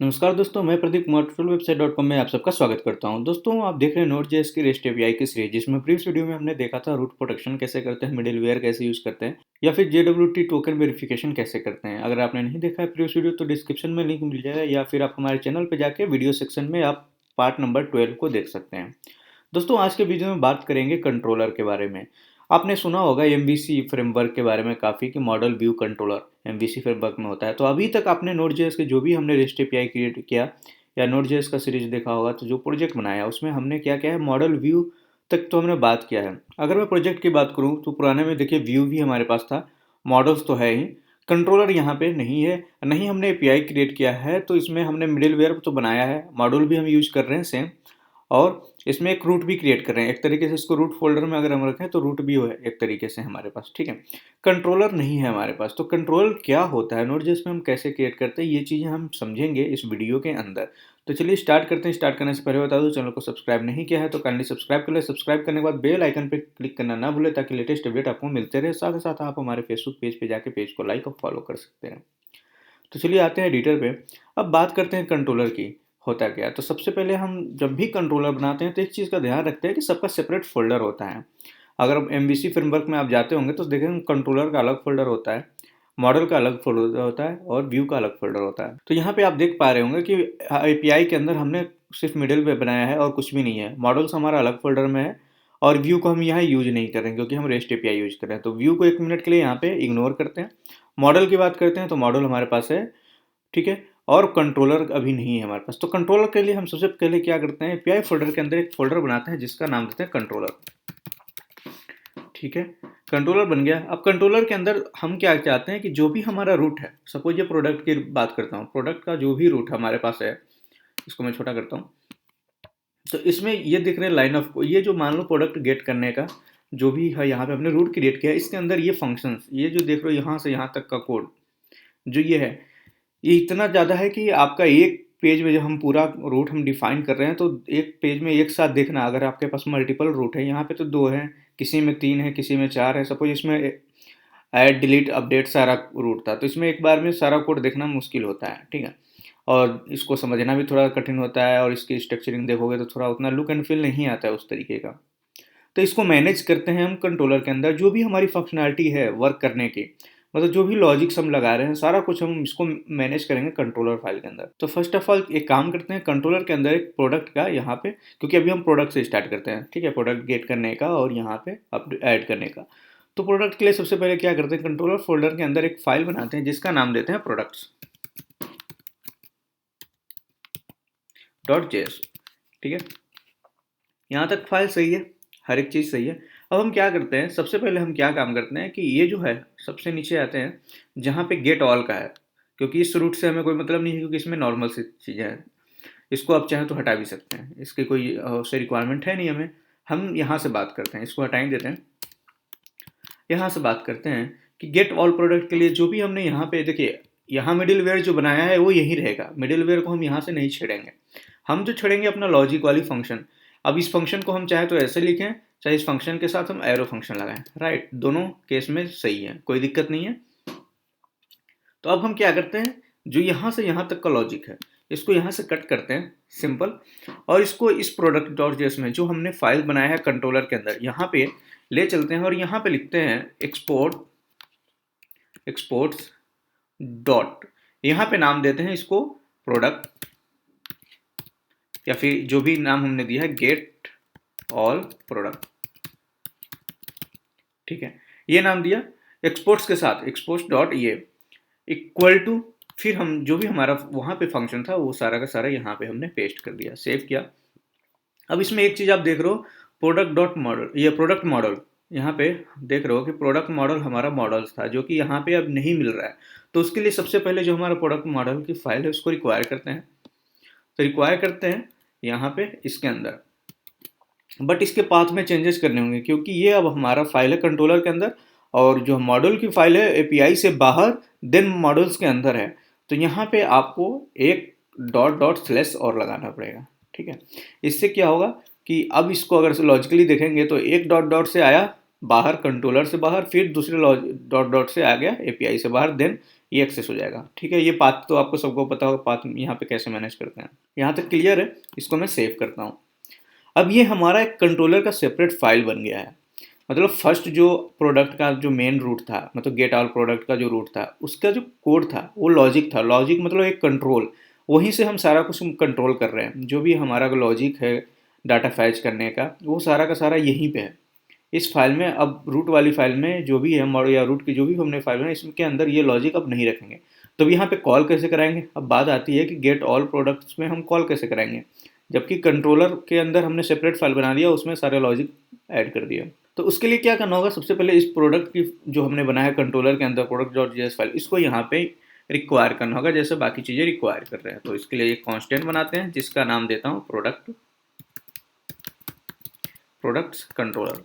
नमस्कार दोस्तों, मैं Pradeep Kumar tutorial website dot com में आप सबका स्वागत करता हूं। दोस्तों, आप देख रहे हैं नोड जेएस की रेस्ट एपीआई की सीरीज, जिसमें प्रीवियस वीडियो में हमने देखा था रूट प्रोटेक्शन कैसे करते हैं, मिडिलवेयर कैसे यूज करते हैं, या फिर जेडब्ल्यूटी टोकन वेरिफिकेशन कैसे करते हैं। अगर आपने नहीं देखा है प्रीवियस वीडियो तो डिस्क्रिप्शन में लिंक मिल जाएगा, या फिर आप हमारे चैनल पर जाके वीडियो सेक्शन में आप पार्ट नंबर 12 को देख सकते हैं। दोस्तों, आज के वीडियो में बात करेंगे कंट्रोलर के बारे में। आपने सुना होगा एमवीसी फ्रेमवर्क के बारे में काफ़ी, कि model view controller MVC framework में होता है। तो अभी तक आपने नोड जेएस के जो भी हमने रेस्ट एपीआई क्रिएट किया या नोड जेएस का सीरीज देखा होगा, तो जो प्रोजेक्ट बनाया उसमें हमने क्या क्या है, मॉडल व्यू तक तो हमने बात किया है। अगर मैं प्रोजेक्ट की बात करूँ तो पुराने में देखिए व्यू भी हमारे पास था, मॉडल्स तो है ही, कंट्रोलर यहाँ पे नहीं है, नहीं हमने एपीआई क्रिएट किया है। तो इसमें हमने मिडिलवेयर तो बनाया है, मॉडल भी हम यूज कर रहे हैं सेम, और इसमें एक रूट भी क्रिएट कर रहे हैं। एक तरीके से इसको रूट फोल्डर में अगर हम रखें तो रूट भी है एक तरीके से हमारे पास, ठीक है। कंट्रोलर नहीं है हमारे पास। तो कंट्रोलर क्या होता है, नोड जेएस में हम कैसे क्रिएट करते हैं, ये चीज़ें हम समझेंगे इस वीडियो के अंदर। तो चलिए स्टार्ट करते हैं। स्टार्ट करने से पहले बता दूं, चैनल को सब्सक्राइब नहीं किया है तो काइंडली सब्सक्राइब कर ले। सब्सक्राइब करने के बाद बेल आइकन पर क्लिक करना ना भूले, ताकि लेटेस्ट अपडेट आपको मिलते रहे। साथ ही साथ आप हमारे फेसबुक पेज पे जाके पेज को लाइक और फॉलो कर सकते हैं। तो चलिए आते हैं एडिटर पे। अब बात करते हैं कंट्रोलर की, होता क्या है। तो सबसे पहले हम जब भी कंट्रोलर बनाते हैं तो एक चीज़ का ध्यान रखते हैं कि सबका सेपरेट फोल्डर होता है। अगर एमवीसी फ्रेमवर्क में आप जाते होंगे तो देखेंगे कंट्रोलर का अलग फोल्डर होता है, मॉडल का अलग फोल्डर होता है, और व्यू का अलग फोल्डर होता है। तो यहाँ पे आप देख पा रहे होंगे कि एपीआई के अंदर हमने सिर्फ मिडिल पे बनाया है और कुछ भी नहीं है। मॉडल्स हमारा अलग फोल्डर में है, और व्यू को हम यहाँ यूज नहीं करेंगे क्योंकि हम रेस्ट एपीआई यूज कर रहे हैं। तो व्यू को एक मिनट के लिए यहाँ पे इग्नोर करते हैं। मॉडल की बात करते हैं तो मॉडल हमारे पास है, ठीक है। और कंट्रोलर अभी नहीं है हमारे पास। तो कंट्रोलर के लिए हम सबसे पहले क्या करते हैं, एपीआई फोल्डर के अंदर एक फोल्डर बनाते हैं जिसका नाम देते हैं कंट्रोलर, ठीक है। कंट्रोलर बन गया। अब कंट्रोलर के अंदर हम क्या चाहते हैं कि जो भी हमारा रूट है, सपोज ये प्रोडक्ट की बात करता हूँ, प्रोडक्ट का जो भी रूट हमारे पास है, इसको मैं छोटा करता हूँ। तो इसमें ये दिख रहे हैं लाइन ऑफ, ये जो मान लो प्रोडक्ट गेट करने का जो भी है, यहाँ पे हमने रूट क्रिएट किया है, इसके अंदर ये फंक्शंस, ये जो देख रहे हो यहाँ से यहाँ तक का कोड जो ये है, ये इतना ज़्यादा है कि आपका एक पेज में जब हम पूरा रूट हम डिफाइन कर रहे हैं, तो एक पेज में एक साथ देखना, अगर आपके पास मल्टीपल रूट है, यहाँ पे तो 2 हैं, किसी में 3 है, किसी में 4 है। सपोज इसमें ऐड डिलीट अपडेट सारा रूट था, तो इसमें एक बार में सारा कोड देखना मुश्किल होता है, ठीक है। और इसको समझना भी थोड़ा कठिन होता है, और इसकी स्ट्रक्चरिंग देखोगे तो थोड़ा उतना लुक एंड फील नहीं आता है उस तरीके का। तो इसको मैनेज करते हैं हम कंट्रोलर के अंदर, जो भी हमारी फंक्शनैलिटी है वर्क करने की, मतलब जो भी लॉजिक्स हम लगा रहे हैं, सारा कुछ हम इसको मैनेज करेंगे कंट्रोलर फाइल के अंदर। तो फर्स्ट ऑफ ऑल एक काम करते हैं, कंट्रोलर के अंदर एक प्रोडक्ट का यहाँ पे, क्योंकि अभी हम प्रोडक्ट से स्टार्ट करते हैं, ठीक है, प्रोडक्ट गेट करने का और यहाँ पे अप ऐड करने का। तो प्रोडक्ट के लिए सबसे पहले क्या करते हैं, कंट्रोलर फोल्डर के अंदर एक फाइल बनाते हैं जिसका नाम देते हैं प्रोडक्ट्स डॉट जेएस, ठीक है। यहाँ तक फाइल सही है, हर एक चीज़ सही है। अब हम क्या करते हैं, सबसे पहले हम क्या काम करते हैं कि ये जो है सबसे नीचे आते हैं जहाँ पे गेट ऑल का है, क्योंकि इस रूट से हमें कोई मतलब नहीं है, क्योंकि इसमें नॉर्मल सी चीज़ें हैं। इसको आप चाहें तो हटा भी सकते हैं, इसकी कोई से रिक्वायरमेंट है नहीं हमें। हम यहाँ से बात करते हैं, इसको हटा ही देते हैं। यहाँ से बात करते हैं कि गेट ऑल प्रोडक्ट के लिए जो भी हमने यहाँ पे देखिए, यहाँ मिडिलवेयर जो बनाया है वो यही रहेगा। मिडिलवेयर को हम यहाँ से नहीं छेड़ेंगे, हम जो छेड़ेंगे अपना लॉजिक वाली फंक्शन। अब इस फंक्शन को हम चाहे तो ऐसे लिखें, चाहे इस फंक्शन के साथ हम एरो फंक्शन लगाएं, राइट, दोनों केस में सही है, कोई दिक्कत नहीं है। तो अब हम क्या करते हैं, जो यहाँ से यहाँ तक का लॉजिक है इसको यहाँ से कट करते हैं, सिंपल। और इसको इस प्रोडक्ट डॉट जेएस में जो हमने फाइल बनाया है कंट्रोलर के अंदर, यहाँ पे ले चलते हैं, और यहाँ पे लिखते हैं एक्सपोर्ट्स डॉट, यहाँ पे नाम देते हैं इसको प्रोडक्ट, या फिर जो भी नाम हमने दिया है गेट ऑल प्रोडक्ट, ठीक है। ये नाम दिया एक्सपोर्ट्स के साथ, एक्सपोर्ट्स डॉट ये इक्वल टू, फिर हम जो भी हमारा वहाँ पे फंक्शन था वो सारा का सारा यहाँ पे हमने पेस्ट कर दिया, सेव किया। अब इसमें एक चीज़ आप देख रहे हो, प्रोडक्ट डॉट मॉडल, ये प्रोडक्ट मॉडल, यहाँ पे देख रहे हो कि प्रोडक्ट मॉडल हमारा मॉडल्स था, जो कि यहाँ पे अब नहीं मिल रहा है। तो उसके लिए सबसे पहले जो हमारा प्रोडक्ट मॉडल की फाइल है उसको रिक्वायर करते हैं। तो रिक्वायर करते हैं यहाँ पे इसके अंदर, बट इसके पाथ में चेंजेस करने होंगे, क्योंकि ये अब हमारा फाइल है कंट्रोलर के अंदर, और जो मॉडल की फाइल है एपीआई से बाहर, देन मॉडल्स के अंदर है। तो यहाँ पे आपको एक डॉट डॉट स्लैश और लगाना पड़ेगा, ठीक है। इससे क्या होगा कि अब इसको अगर लॉजिकली देखेंगे तो एक डॉट डॉट से आया, बाहर कंट्रोलर से बाहर, फिर दूसरे डॉट डॉट से आ गया एपीआई से बाहर, देन ये एक्सेस हो जाएगा। ठीक है, ये पाथ तो आपको सबको पता होगा, पाथ यहाँ पे कैसे मैनेज करते हैं। यहाँ तक क्लियर है? इसको मैं सेव करता हूँ। अब ये हमारा एक कंट्रोलर का सेपरेट फाइल बन गया है। मतलब फर्स्ट जो प्रोडक्ट का जो मेन रूट था, मतलब गेट ऑल प्रोडक्ट का जो रूट था, उसका जो कोड था वो लॉजिक था। लॉजिक मतलब एक कंट्रोल, वहीं से हम सारा कुछ कंट्रोल कर रहे हैं। जो भी हमारा लॉजिक है डाटा फैच करने का, वो सारा का सारा यहीं पे है इस फाइल में। अब रूट वाली फाइल में जो भी है मॉडल या रूट की जो भी हमने फाइल है, इसके अंदर ये लॉजिक अब नहीं रखेंगे। तो यहाँ पे कॉल कैसे कराएंगे? अब बात आती है कि गेट ऑल प्रोडक्ट्स में हम कॉल कैसे कराएंगे, जबकि कंट्रोलर के अंदर हमने सेपरेट फाइल बना दिया, उसमें सारे लॉजिक ऐड कर दिया। तो उसके लिए क्या करना होगा? सबसे पहले इस प्रोडक्ट की जो हमने बनाया है कंट्रोलर के अंदर प्रोडक्ट डॉट जेएस फाइल, इसको यहाँ पे रिक्वायर करना होगा जैसे बाकी चीज़ें रिक्वायर कर रहे हैं। तो इसके लिए एक कांस्टेंट बनाते हैं जिसका नाम देता हूँ प्रोडक्ट्स कंट्रोलर।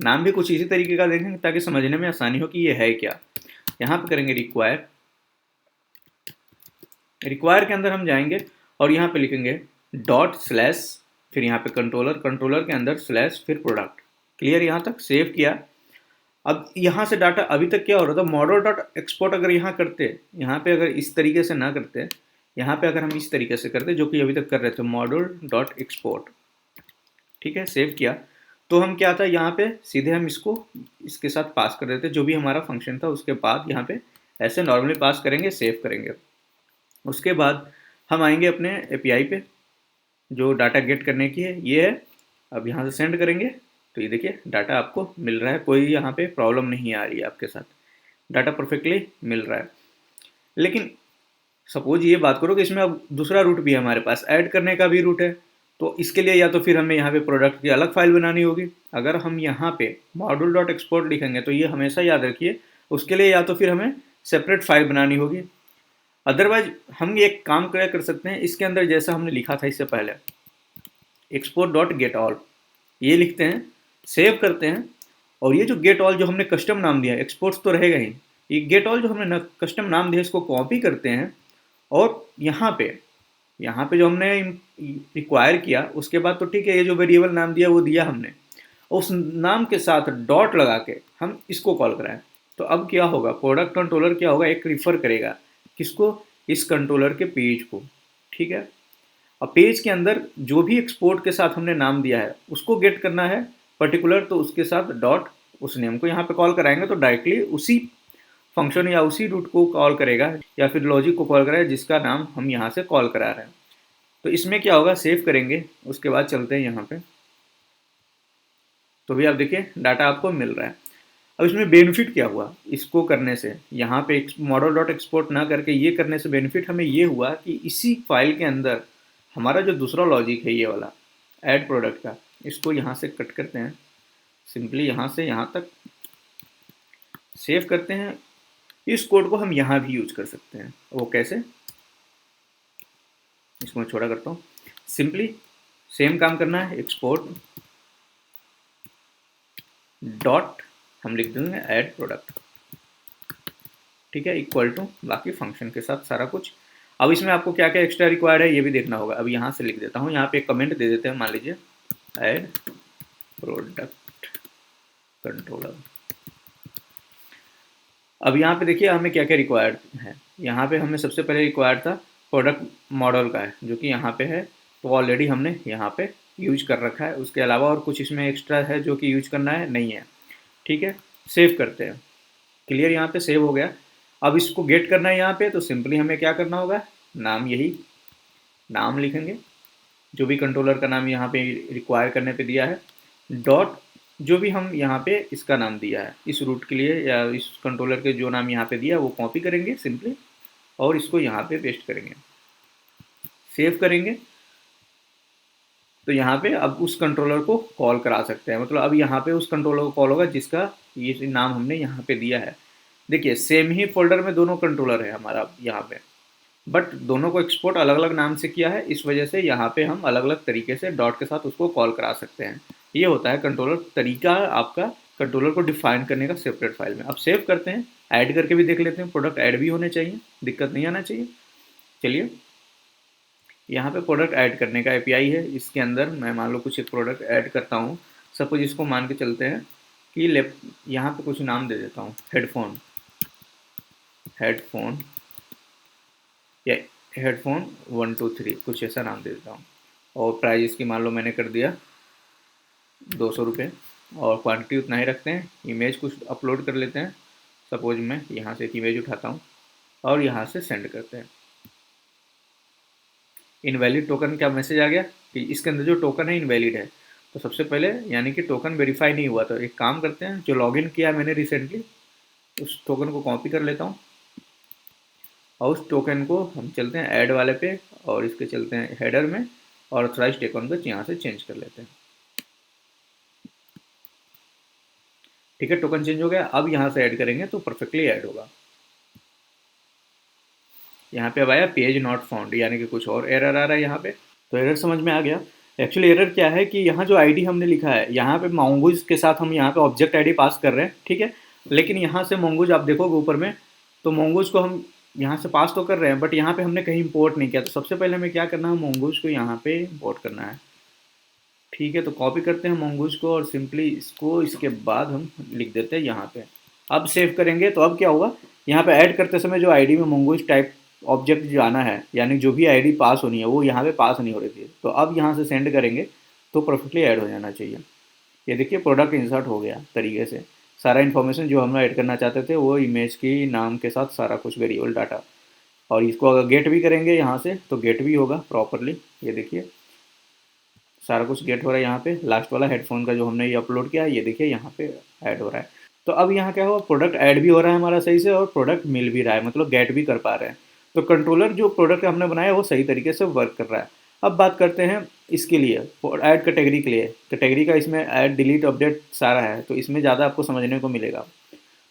नाम भी कुछ इसी तरीके का देखेंगे ताकि समझने में आसानी हो कि ये है क्या। यहाँ पे करेंगे रिक्वायर। रिक्वायर के अंदर हम जाएंगे और यहाँ पे लिखेंगे डॉट स्लैश, फिर यहाँ पे कंट्रोलर, कंट्रोलर के अंदर स्लैश, फिर प्रोडक्ट। क्लियर? यहाँ तक सेव किया। अब यहाँ से डाटा अभी तक क्या हो रहा था, मॉडल डॉट एक्सपोर्ट अगर यहाँ करते, यहाँ पे अगर इस तरीके से ना करते, यहाँ पे अगर हम इस तरीके से करते जो कि अभी तक कर रहे थे, मॉडल डॉट एक्सपोर्ट। ठीक है, सेव किया। तो हम क्या था, यहाँ पे सीधे हम इसको इसके साथ पास कर देते, जो भी हमारा फंक्शन था उसके बाद यहाँ पे ऐसे नॉर्मली पास करेंगे, सेव करेंगे। उसके बाद हम आएंगे अपने एपीआई पे, जो डाटा गेट करने की है ये है। अब यहाँ से सेंड करेंगे तो ये देखिए डाटा आपको मिल रहा है, कोई यहाँ पे प्रॉब्लम नहीं आ रही है आपके साथ, डाटा परफेक्टली मिल रहा है। लेकिन सपोज ये बात करो कि इसमें अब दूसरा रूट भी है हमारे पास, ऐड करने का भी रूट है। तो इसके लिए या तो फिर हमें यहाँ पे प्रोडक्ट की अलग फाइल बनानी होगी। अगर हम यहाँ पे मॉड्यूल डॉट एक्सपोर्ट लिखेंगे तो ये हमेशा याद रखिए, उसके लिए या तो फिर हमें सेपरेट फाइल बनानी होगी। अदरवाइज हम ये एक काम क्या कर सकते हैं, इसके अंदर जैसा हमने लिखा था इससे पहले, एक्सपोर्ट डॉट गेट ऑल, ये लिखते हैं, सेव करते हैं। और ये जो गेट ऑल जो हमने कस्टम नाम दिया है, एक्सपोर्ट्स तो रहेगा ही, ये गेट ऑल जो हमने कस्टम नाम दिया इसको कॉपी करते हैं और यहाँ पे जो हमने रिक्वायर किया उसके बाद तो ठीक है, ये जो वेरिएबल नाम दिया वो दिया हमने, उस नाम के साथ डॉट लगा के हम इसको कॉल कराएं। तो अब क्या होगा, प्रोडक्ट कंट्रोलर क्या होगा, एक रिफर करेगा किसको, इस कंट्रोलर के पेज को। ठीक है, अब पेज के अंदर जो भी एक्सपोर्ट के साथ हमने नाम दिया है उसको गेट करना है पर्टिकुलर, तो उसके साथ डॉट उस नेम को यहाँ पे कॉल कराएंगे तो डायरेक्टली उसी फंक्शन या उसी रूट को कॉल करेगा या फिर लॉजिक को कॉल करेगा जिसका नाम हम यहाँ से कॉल करा रहे हैं। तो इसमें क्या होगा, सेव करेंगे, उसके बाद चलते हैं यहाँ पे। तो भी आप देखिए डाटा आपको मिल रहा है। अब इसमें बेनिफिट क्या हुआ इसको करने से, यहाँ पे मॉडल डॉट एक्सपोर्ट ना करके ये करने से बेनिफिट हमें ये हुआ कि इसी फाइल के अंदर हमारा जो दूसरा लॉजिक है ये वाला ऐड प्रोडक्ट का, इसको यहाँ से कट करते हैं, सिंपली यहाँ से यहाँ तक सेव करते हैं। इस कोड को हम यहाँ भी यूज कर सकते हैं। वो कैसे, इसको मैं छोटा करता हूँ। सिंपली सेम काम करना है, एक्सपोर्ट डॉट हम लिख देंगे ऐड प्रोडक्ट। ठीक है, इक्वल टू बाकी फंक्शन के साथ सारा कुछ। अब इसमें आपको क्या क्या एक्स्ट्रा रिक्वायर्ड है ये भी देखना होगा। अब यहाँ से लिख देता हूँ, यहाँ पे एक कमेंट दे देते हैं, मान लीजिए ऐड प्रोडक्ट कंट्रोलर। अब यहाँ पे देखिए हमें क्या क्या रिक्वायर्ड है। यहाँ पे हमें सबसे पहले रिक्वायर्ड था प्रोडक्ट मॉडल का है, जो कि यहाँ पे है, तो ऑलरेडी हमने यहाँ पे यूज कर रखा है। उसके अलावा और कुछ इसमें एक्स्ट्रा है जो कि यूज करना है नहीं है। ठीक है, सेव करते हैं। क्लियर, यहाँ पे सेव हो गया। अब इसको गेट करना है यहाँ पे, तो सिंपली हमें क्या करना होगा, नाम यही नाम लिखेंगे जो भी कंट्रोलर का नाम यहाँ पे रिक्वायर करने पे दिया है, डॉट जो भी हम यहाँ पे इसका नाम दिया है इस रूट के लिए या इस कंट्रोलर के जो नाम यहाँ पे दिया है वो कॉपी करेंगे सिंपली और इसको यहाँ पे पेस्ट करेंगे, सेव करेंगे। तो यहाँ पे अब उस कंट्रोलर को कॉल करा सकते हैं, मतलब अब यहाँ पे उस कंट्रोलर को कॉल होगा जिसका ये नाम हमने यहाँ पे दिया है। देखिए सेम ही फोल्डर में दोनों कंट्रोलर है हमारा यहाँ पे, बट दोनों को एक्सपोर्ट अलग अलग नाम से किया है, इस वजह से यहाँ पे हम अलग अलग तरीके से डॉट के साथ उसको कॉल करा सकते हैं। ये होता है कंट्रोलर तरीका आपका कंट्रोलर को डिफाइन करने का सेपरेट फाइल में। अब सेव करते हैं, ऐड करके भी देख लेते हैं, प्रोडक्ट ऐड भी होने चाहिए, दिक्कत नहीं आना चाहिए। चलिए यहाँ पे प्रोडक्ट ऐड करने का एपीआई है, इसके अंदर मैं मान लो कुछ एक प्रोडक्ट ऐड करता हूँ। सपोज इसको मान के चलते हैं कि लेप यहाँ पे कुछ नाम दे देता हूँ, हेडफोन या हेडफोन 1 2 3 कुछ ऐसा नाम दे देता हूँ। और प्राइस इसकी मान लो मैंने कर दिया 200 रुपये, और क्वांटिटी उतना ही रखते हैं। इमेज कुछ अपलोड कर लेते हैं, सपोज मैं यहाँ से एक इमेज उठाता हूँ और यहाँ से सेंड करते हैं। इनवैलिड टोकन का मैसेज आ गया कि इसके अंदर जो टोकन है इनवैलिड है। तो सबसे पहले यानी कि टोकन वेरीफाई नहीं हुआ। तो एक काम करते हैं, जो लॉगिन किया मैंने रिसेंटली उस टोकन को कॉपी कर लेता हूँ और उस टोकन को हम चलते हैं ऐड वाले पे और इसके चलते हैं हेडर में और ऑथराइज्ड टोकन को यहाँ से चेंज कर लेते हैं। ठीक है, टोकन चेंज हो गया। अब यहाँ से ऐड करेंगे तो परफेक्टली ऐड होगा। यहाँ पे अब आया पेज नॉट फाउंड, यानी कि कुछ और एरर आ रहा है यहाँ पे। तो एरर समझ में आ गया। एक्चुअली एरर क्या है कि यहाँ जो आईडी हमने लिखा है, यहाँ पे मोंगोज के साथ हम यहाँ पे ऑब्जेक्ट आईडी पास कर रहे हैं, ठीक है। लेकिन यहाँ से मोंगोज आप देखोगे ऊपर में, तो मोंगोज को हम यहाँ से पास तो कर रहे हैं बट यहाँ पे हमने कहीं इंपोर्ट नहीं किया। तो सबसे पहले हमें क्या करना है, मोंगोज को यहाँ पे इंपोर्ट करना है। ठीक है, तो कॉपी करते हैं मोंगोज को और सिंपली इसको इसके बाद हम लिख देते हैं यहाँ पे। अब सेव करेंगे तो अब क्या होगा, यहाँ पे ऐड करते समय जो आईडी में मोंगोज टाइप ऑब्जेक्ट जो आना है, यानी जो भी आईडी पास होनी है वो यहाँ पे पास नहीं हो रही थी। तो अब यहाँ से सेंड करेंगे तो परफेक्टली ऐड हो जाना चाहिए। ये देखिए प्रोडक्ट इंसर्ट हो गया तरीके से। सारा इन्फॉर्मेशन जो हम ऐड करना चाहते थे वो इमेज की नाम के साथ सारा कुछ वेरिएबल डाटा। और इसको अगर गेट भी करेंगे यहाँ से तो गेट भी होगा प्रॉपरली। ये देखिए सारा कुछ गेट हो रहा है। यहाँ पे लास्ट वाला हेडफोन का जो हमने ये अपलोड किया है, ये देखिए यहाँ पे ऐड हो रहा है। तो अब यहाँ क्या हुआ, प्रोडक्ट ऐड भी हो रहा है हमारा सही से और प्रोडक्ट मिल भी रहा है, मतलब गेट भी कर पा रहे हैं। तो कंट्रोलर जो प्रोडक्ट हमने बनाया वो सही तरीके से वर्क कर रहा है। अब बात करते हैं इसके लिए ऐड कैटेगरी के लिए। कैटेगरी का इसमें ऐड डिलीट अपडेट सारा है, तो इसमें ज़्यादा आपको समझने को मिलेगा।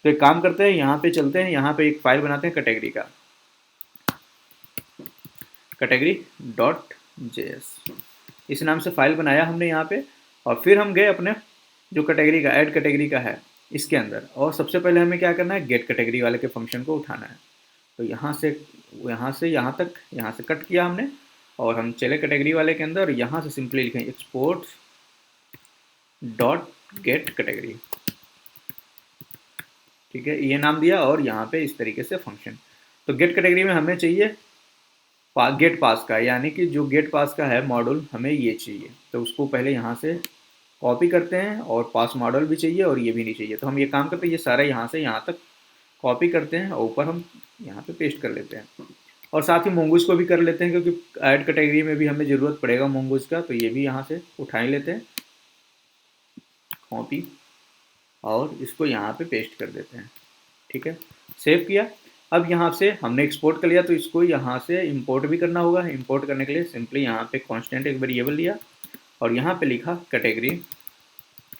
तो एक काम करते हैं, यहाँ पे चलते हैं, यहाँ पे एक फाइल बनाते हैं कैटेगरी का, category.js इस नाम से फाइल बनाया हमने यहाँ पे। और फिर हम गए अपने जो कैटेगरी का ऐड कैटेगरी का है इसके अंदर, और सबसे पहले हमें क्या करना है, गेट कैटेगरी वाले के फंक्शन को उठाना है। तो यहाँ से यहाँ तक यहाँ से कट किया हमने और हम चले कैटेगरी वाले के अंदर। यहाँ से सिंपली लिखें एक्सपोर्ट डॉट गेट कैटेगरी। ठीक है, ये नाम दिया और यहाँ पे इस तरीके से फंक्शन। तो गेट कैटेगरी में हमें चाहिए गेट पास का, यानी कि जो गेट पास का है मॉड्यूल हमें ये चाहिए। तो उसको पहले यहाँ से कॉपी करते हैं और पास मॉडल भी चाहिए और ये भी नहीं चाहिए। तो हम ये काम करते हैं, ये सारा यहाँ से यहाँ तक कॉपी करते हैं और ऊपर हम यहाँ पे पेस्ट कर लेते हैं। और साथ ही मोंगोज को भी कर लेते हैं क्योंकि ऐड कैटेगरी में भी हमें ज़रूरत पड़ेगा मोंगोज का। तो ये भी यहाँ से उठा ही लेते हैं, कॉपी, और इसको यहाँ पे पेस्ट कर देते हैं। ठीक है, सेव किया। अब यहाँ से हमने एक्सपोर्ट कर लिया तो इसको यहाँ से इंपोर्ट भी करना होगा। इंपोर्ट करने के लिए सिंपली यहाँ पे कांस्टेंट एक वेरिएबल लिया और यहाँ पे लिखा कैटेगरी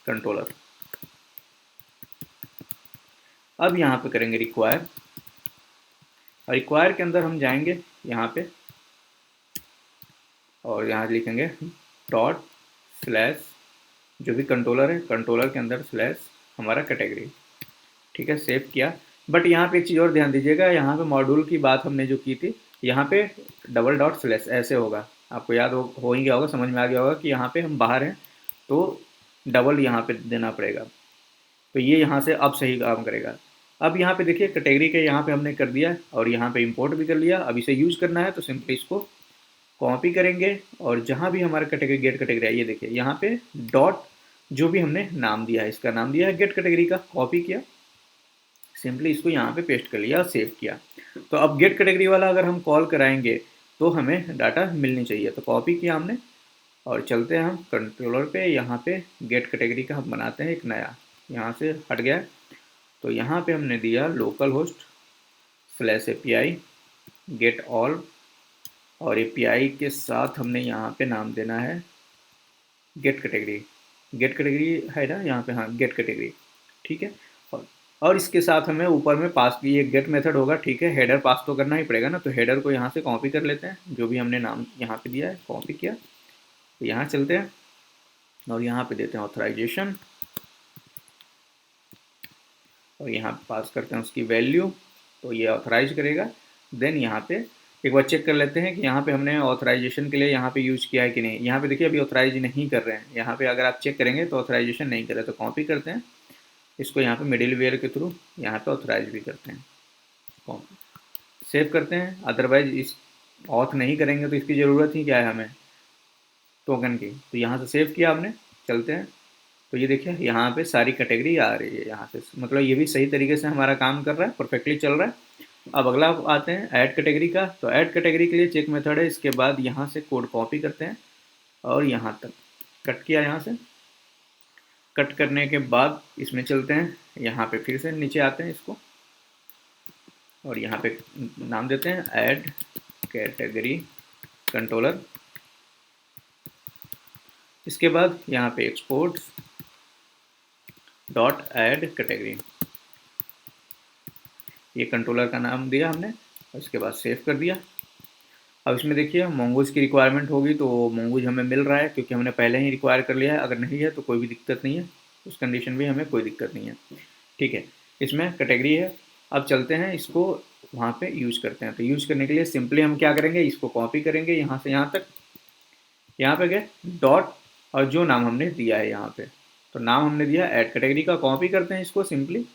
कंट्रोलर। अब यहाँ पे करेंगे रिक्वायर, और रिक्वायर के अंदर हम जाएंगे यहाँ पे और यहाँ लिखेंगे डॉट स्लैश जो भी कंट्रोलर है, कंट्रोलर के अंदर स्लैश हमारा कैटेगरी। ठीक है, सेव किया। बट यहाँ पे एक चीज़ और ध्यान दीजिएगा, यहाँ पे मॉड्यूल की बात हमने जो की थी, यहाँ पे डबल डॉट स्लैश ऐसे होगा। आपको याद हो ही गया होगा, समझ में आ गया होगा कि यहाँ पे हम बाहर हैं तो डबल यहाँ पे देना पड़ेगा। तो ये यहाँ से अब सही काम करेगा। अब यहाँ पे देखिए कैटेगरी के यहाँ पे हमने कर दिया और यहाँ पे इंपोर्ट भी कर लिया। अब इसे यूज़ करना है तो सिंपली इसको कॉपी करेंगे और जहाँ भी हमारा कैटेगरी गेट कैटेगरी है, ये देखिए यहाँ पे डॉट जो भी हमने नाम दिया है, इसका नाम दिया है गेट कैटेगरी का, कॉपी किया, सिंपली इसको यहाँ पे पेस्ट कर लिया और सेव किया। तो अब गेट कैटेगरी वाला अगर हम कॉल कराएंगे तो हमें डाटा मिलनी चाहिए। तो कॉपी किया हमने और चलते हैं हम कंट्रोलर पे, यहाँ पे गेट कैटेगरी का हम बनाते हैं एक नया, यहाँ से हट गया। तो यहाँ पे हमने दिया local host slash API get all, और API के साथ हमने यहाँ पे नाम देना है गेट कैटेगरी। गेट कैटेगरी है ना यहाँ पे, हाँ गेट कैटेगरी। ठीक है, और इसके साथ हमें ऊपर में पास की एक गेट मेथड होगा। ठीक है, हेडर पास तो करना ही पड़ेगा ना, तो हेडर को यहाँ से कॉपी कर लेते हैं, जो भी हमने नाम यहाँ पे दिया है कॉपी किया। तो यहाँ चलते हैं और यहाँ पे देते हैं ऑथराइजेशन और यहाँ पास करते हैं उसकी वैल्यू, तो ये ऑथराइज करेगा। देन यहाँ पे एक बार चेक कर लेते हैं कि यहाँ पे हमने ऑथराइजेशन के लिए यहाँ पे यूज़ किया है कि नहीं। यहाँ पे देखिए अभी ऑथराइज नहीं कर रहे हैं, यहाँ पे अगर आप चेक करेंगे तो ऑथराइजेशन नहीं कर रहे, तो कॉपी करते हैं इसको, यहाँ पे मिडिल वेयर के थ्रू यहाँ पे ऑथराइज भी करते हैं, कॉपी सेव करते हैं। अदरवाइज इस ऑथ नहीं करेंगे तो इसकी ज़रूरत ही क्या है हमें, टोकन की। तो यहाँ से सेव किया हमने, चलते हैं तो ये देखिए यहाँ पे सारी कैटेगरी आ रही है यहाँ से, मतलब ये भी सही तरीके से हमारा काम कर रहा है, परफेक्टली चल रहा है। अब अगला आते हैं ऐड कैटेगरी का। तो ऐड कैटेगरी के लिए चेक मेथड है, इसके बाद यहाँ से कोड कॉपी करते हैं और यहाँ तक कट किया। यहाँ से कट करने के बाद इसमें चलते हैं, यहाँ पे फिर से नीचे आते हैं इसको और यहाँ पे नाम देते हैं ऐड कैटेगरी कंट्रोलर। इसके बाद यहाँ पे एक्सपोर्ट डॉट ऐड कैटेगरी, ये कंट्रोलर का नाम दिया हमने और इसके बाद सेव कर दिया। अब इसमें देखिए मोंगोज की रिक्वायरमेंट होगी तो मोंगोज हमें मिल रहा है क्योंकि हमने पहले ही रिक्वायर कर लिया है। अगर नहीं है तो कोई भी दिक्कत नहीं है, उस कंडीशन में हमें कोई दिक्कत नहीं है, ठीक है। इसमें कैटेगरी है। अब चलते हैं इसको वहाँ पे यूज़ करते हैं। तो यूज़ करने के लिए सिंपली हम क्या करेंगे, इसको कॉपी करेंगे यहाँ से यहाँ तक, यहाँ पे गए डॉट और जो नाम हमने दिया है यहाँ पे, तो नाम हमने दिया ऐड कैटेगरी का, कॉपी करते हैं इसको सिंपली,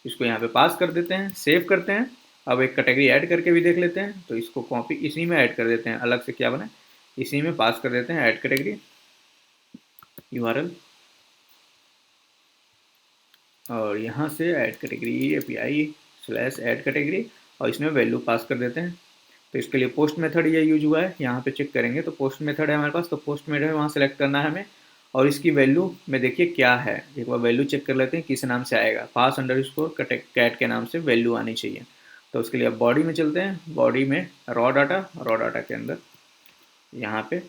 इसको यहाँ पे पास कर देते हैं, सेव करते हैं। अब एक कैटेगरी ऐड करके भी देख लेते हैं, तो इसको कॉपी इसी में ऐड कर देते हैं, अलग से क्या बना इसी में पास कर देते हैं ऐड कैटेगरी URL और यहाँ से add category API / add category और इसमें वैल्यू पास कर देते हैं। तो इसके लिए पोस्ट मेथड ये यूज हुआ है, यहाँ पे चेक करेंगे तो पोस्ट मेथड है हमारे पास, तो पोस्ट मेथड वहाँ सेलेक्ट करना है हमें और इसकी वैल्यू में देखिए क्या है, एक बार वैल्यू चेक कर लेते हैं किस नाम से आएगा, पास_, कैट के नाम से वैल्यू आनी चाहिए। तो उसके लिए अब बॉडी में चलते हैं, बॉडी में रॉ डाटा के अंदर यहाँ पे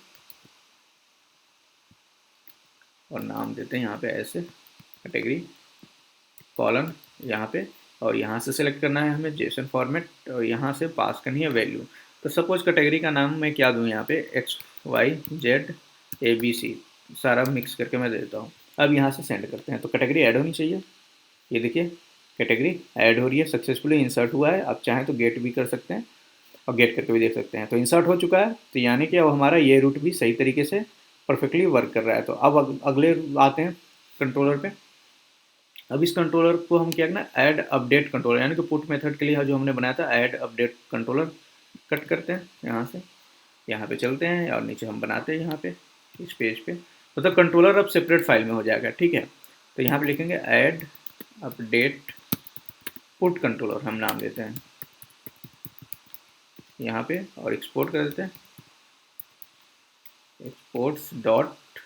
और नाम देते हैं यहाँ पे ऐसे कैटेगरी कॉलन यहाँ पे और यहाँ से सेलेक्ट करना है हमें जेसन फॉर्मेट और यहाँ से पास करनी है वैल्यू। तो सपोज कैटेगरी का नाम मैं क्या दूँ यहाँ पे XYZ ABC सारा मिक्स करके मैं देता हूँ। अब यहाँ से सेंड करते हैं तो कैटेगरी ऐड होनी चाहिए, ये देखिए कैटेगरी ऐड हो रही है, सक्सेसफुली इंसर्ट हुआ है। आप चाहें तो गेट भी कर सकते हैं और गेट करके भी देख सकते हैं। तो इंसर्ट हो चुका है, तो यानी कि अब हमारा ये रूट भी सही तरीके से परफेक्टली वर्क कर रहा है। तो अब अगले आते हैं कंट्रोलर पे। अब इस कंट्रोलर को हम क्या करना है, ऐड अपडेट कंट्रोलर, यानी कि पुट मेथड के लिए जो हमने बनाया था ऐड अपडेट कंट्रोलर, कट करते हैं यहाँ से, यहाँ पे चलते हैं और नीचे हम बनाते हैं यहाँ पे इस पेज पे, मतलब कंट्रोलर अब सेपरेट फाइल में हो जाएगा, ठीक है। तो यहाँ पे लिखेंगे ऐड अपडेट पुट कंट्रोलर, हम नाम देते हैं यहाँ पे और एक्सपोर्ट कर देते हैं, एक्सपोर्ट्स डॉट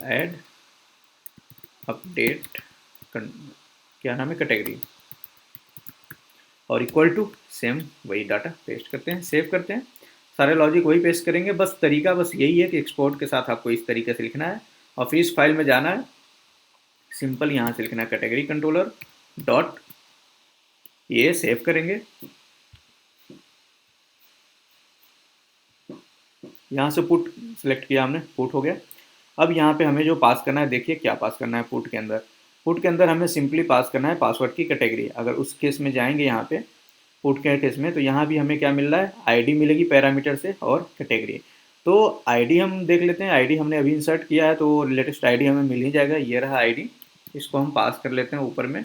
ऐड अपडेट क्या नाम है कैटेगरी और इक्वल टू सेम वही डाटा पेस्ट करते हैं, सेव करते हैं। सारे लॉजिक वही पेस्ट करेंगे, बस तरीका बस यही है कि एक्सपोर्ट के साथ आपको इस तरीके से लिखना है और फिर इस फाइल में जाना है, सिंपल यहाँ से लिखना है कैटेगरी कंट्रोलर डॉट, ये सेव करेंगे, यहाँ से पुट सेलेक्ट किया हमने, पुट हो गया। अब यहाँ पे हमें जो पास करना है, देखिए क्या पास करना है पुट के अंदर, पुट के अंदर हमें सिंपली पास करना है पासवर्ड की कैटेगरी। अगर उस केस में जाएंगे यहाँ पे पुट के केस में, तो यहाँ भी हमें क्या मिल रहा है, आईडी मिलेगी पैरामीटर से और कैटेगरी। तो आईडी हम देख लेते हैं, आईडी हमने अभी इंसर्ट किया है तो लेटेस्ट आईडी हमें मिल ही जाएगा, ये रहा आईडी। इसको हम पास कर लेते हैं ऊपर में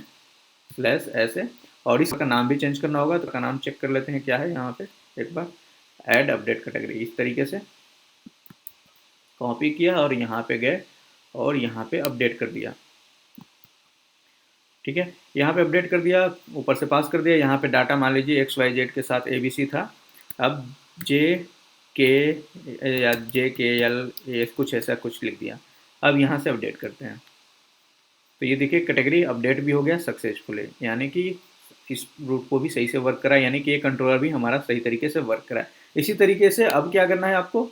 स्लैश ऐसे, और इसका नाम भी चेंज करना होगा तो का नाम चेक कर लेते हैं क्या है यहाँ पे एक बार, ऐड अपडेट कैटेगरी, इस तरीके से कॉपी किया और यहाँ पे गए और यहाँ पे अपडेट कर दिया, ठीक है। यहाँ पे अपडेट कर दिया, ऊपर से पास कर दिया, यहाँ पे डाटा मान लीजिए XYZ के साथ ABC था, अब JK या JKL कुछ ऐसा कुछ लिख दिया। अब यहाँ से अपडेट करते हैं तो ये देखिए कैटेगरी अपडेट भी हो गया सक्सेसफुली, यानी कि इस रूट को भी सही से वर्क करा, यानी कि ये कंट्रोलर भी हमारा सही तरीके से वर्क करा है। इसी तरीके से अब क्या करना है आपको,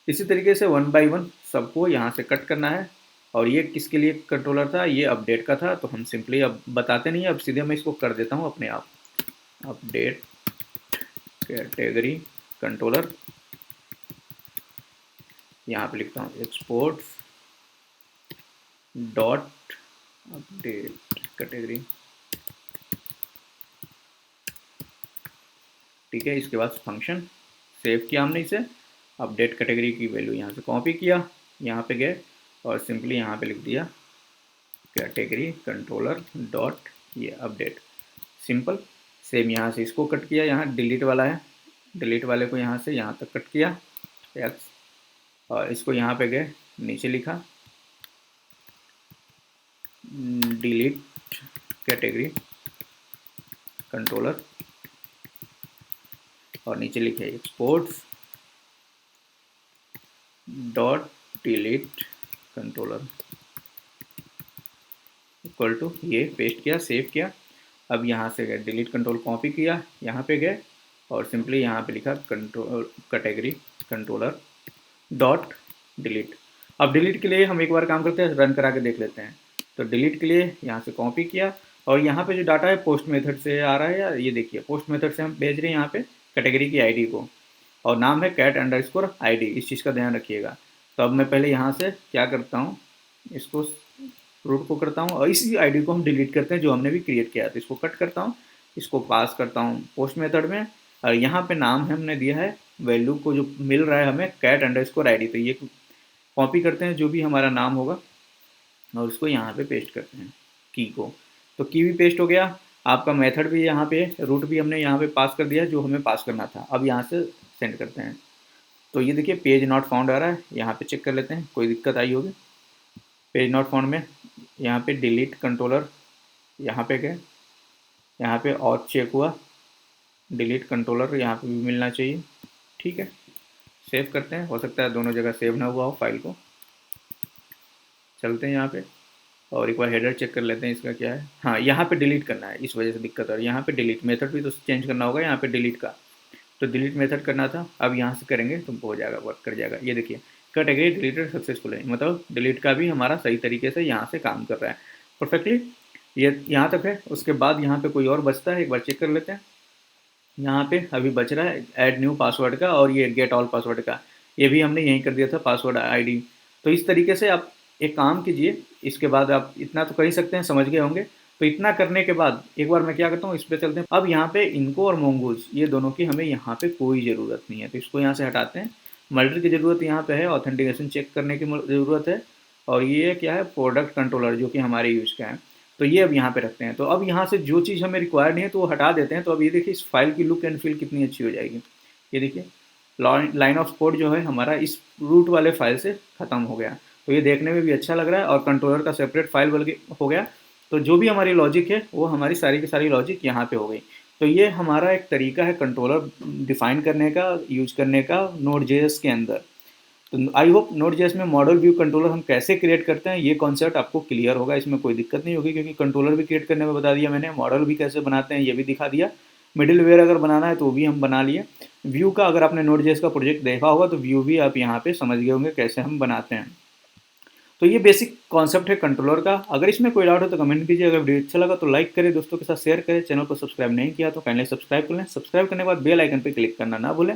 इसी तरीके से 1 बाय 1 सबको यहाँ से कट करना है। और ये किसके लिए कंट्रोलर था, ये अपडेट का था, तो हम सिंपली अब बताते नहीं, अब सीधे मैं इसको कर देता हूँ अपने आप, अपडेट कैटेगरी कंट्रोलर, यहाँ पे लिखता हूँ एक्सपोर्ट डॉट अपडेट कैटेगरी ठीक है। इसके बाद फंक्शन सेव किया हमने इसे, अपडेट कैटेगरी की वैल्यू यहाँ से कॉपी किया, यहाँ पे गए और सिंपली यहाँ पे लिख दिया कैटेगरी कंट्रोलर डॉट ये अपडेट, सिंपल। सेम यहाँ से इसको कट किया, यहाँ डिलीट वाला है, डिलीट वाले को यहाँ से यहाँ तक कट किया एक्स, और इसको यहाँ पे गए नीचे लिखा डिलीट कैटेगरी कंट्रोलर और नीचे लिखे exports dot delete controller equal to ये पेस्ट किया, सेव किया। अब यहाँ से गए डिलीट कंट्रोल कॉपी किया, यहाँ पे गए और सिंपली यहाँ पे लिखा control category controller dot delete. अब डिलीट के लिए हम एक बार काम करते हैं, रन करा के देख लेते हैं। तो डिलीट के लिए यहाँ से कॉपी किया और यहाँ पे जो डाटा है पोस्ट मेथड से आ रहा है, या ये देखिए पोस्ट मेथड से हम भेज रहे हैं यहाँ पे कैटेगरी की आईडी को, और नाम है cat_id, इस चीज़ का ध्यान रखिएगा। तो अब मैं पहले यहाँ से क्या करता हूँ, इसको रूट को करता हूँ और इसी आईडी को हम डिलीट करते हैं जो हमने भी क्रिएट किया। तो इसको कट करता हूँ, इसको पास करता हूँ पोस्ट मेथड में, और यहाँ पे नाम है हमने दिया है वैल्यू को जो मिल रहा है हमें cat_id। तो ये कॉपी करते हैं जो भी हमारा नाम होगा और उसको यहाँ पे पेस्ट करते हैं की को। तो की भी पेस्ट हो गया, आपका मेथड भी यहाँ पे, रूट भी हमने यहाँ पे पास कर दिया जो हमें पास करना था। अब यहाँ से सेंड करते हैं। तो ये देखिए पेज नॉट फाउंड आ रहा है, यहाँ पे चेक कर लेते हैं कोई दिक्कत आई होगी। पेज नॉट फाउंड में यहाँ पे डिलीट कंट्रोलर, यहाँ पे गए, यहाँ पे और चेक हुआ डिलीट कंट्रोलर, यहाँ पे भी मिलना चाहिए, ठीक है। सेव करते हैं, हो सकता है दोनों जगह सेव ना हुआ हो फाइल को। चलते हैं यहाँ पे और एक बार हेडर चेक कर लेते हैं इसका क्या है। हाँ, यहाँ पे डिलीट करना है, इस वजह से दिक्कत है। यहाँ पे डिलीट मेथड भी तो चेंज करना होगा, यहाँ पे डिलीट का तो डिलीट मेथड करना था। अब यहाँ से करेंगे तो हो जाएगा, वर्क कर जाएगा। ये देखिए कैटेगरी डिलीटेड सक्सेसफुल है, मतलब डिलीट का भी हमारा सही तरीके से यहाँ से काम कर रहा है परफेक्टली। ये यहाँ तक है। उसके बाद यहाँ पे कोई और बचता है, एक बार चेक कर लेते हैं। यहाँ पे अभी बच रहा है ऐड न्यू पासवर्ड का और ये गेट ऑल पासवर्ड का, ये भी हमने यहीं कर दिया था पासवर्ड आईडी। तो इस तरीके से आप एक काम कीजिए, इसके बाद आप इतना तो कर ही सकते हैं, समझ गए होंगे। तो इतना करने के बाद एक बार मैं क्या करता हूँ, इस पर चलते हैं। अब यहाँ पे इनको और मोंगोज ये दोनों की हमें यहाँ पे कोई ज़रूरत नहीं है, तो इसको यहाँ से हटाते हैं। मल्टर की ज़रूरत यहाँ पे है, ऑथेंटिकेशन चेक करने की ज़रूरत है, और ये क्या है प्रोडक्ट कंट्रोलर जो कि हमारे यूज़ का है, तो ये अब यहाँ पे रखते हैं। तो अब यहाँ से जो चीज़ हमें रिक्वायर्ड नहीं है तो वो हटा देते हैं। तो अब ये देखिए इस फाइल की लुक एंड फील कितनी अच्छी हो जाएगी। ये देखिए लाइन ऑफ कोड जो है हमारा इस रूट वाले फाइल से ख़त्म हो गया, तो ये देखने में भी अच्छा लग रहा है और कंट्रोलर का सेपरेट फाइल बल्कि हो गया। तो जो भी हमारी लॉजिक है वो हमारी सारी की सारी लॉजिक यहाँ पे हो गई। तो ये हमारा एक तरीका है कंट्रोलर डिफाइन करने का, यूज करने का Node.js के अंदर। तो आई होप Node.js में मॉडल व्यू कंट्रोलर हम कैसे क्रिएट करते हैं ये कॉन्सेप्ट आपको क्लियर होगा, इसमें कोई दिक्कत नहीं होगी, क्योंकि कंट्रोलर भी क्रिएट करने में बता दिया मैंने, मॉडल भी कैसे बनाते हैं ये भी दिखा दिया, मिडिल वेयर अगर बनाना है तो भी हम बना लिए। व्यू का अगर आपने Node.js का प्रोजेक्ट देखा होगा तो व्यू भी आप यहाँ पे समझ गए होंगे कैसे हम बनाते हैं। तो ये बेसिक कॉन्सेप्ट है कंट्रोलर का। अगर इसमें कोई डाउट हो तो कमेंट कीजिए। अगर वीडियो अच्छा लगा तो लाइक करें, दोस्तों के साथ शेयर करें। चैनल को सब्सक्राइब नहीं किया तो काइंडली सब्सक्राइब कर लें। सब्सक्राइब करने के बाद बेल आइकन पर क्लिक करना ना भूलें।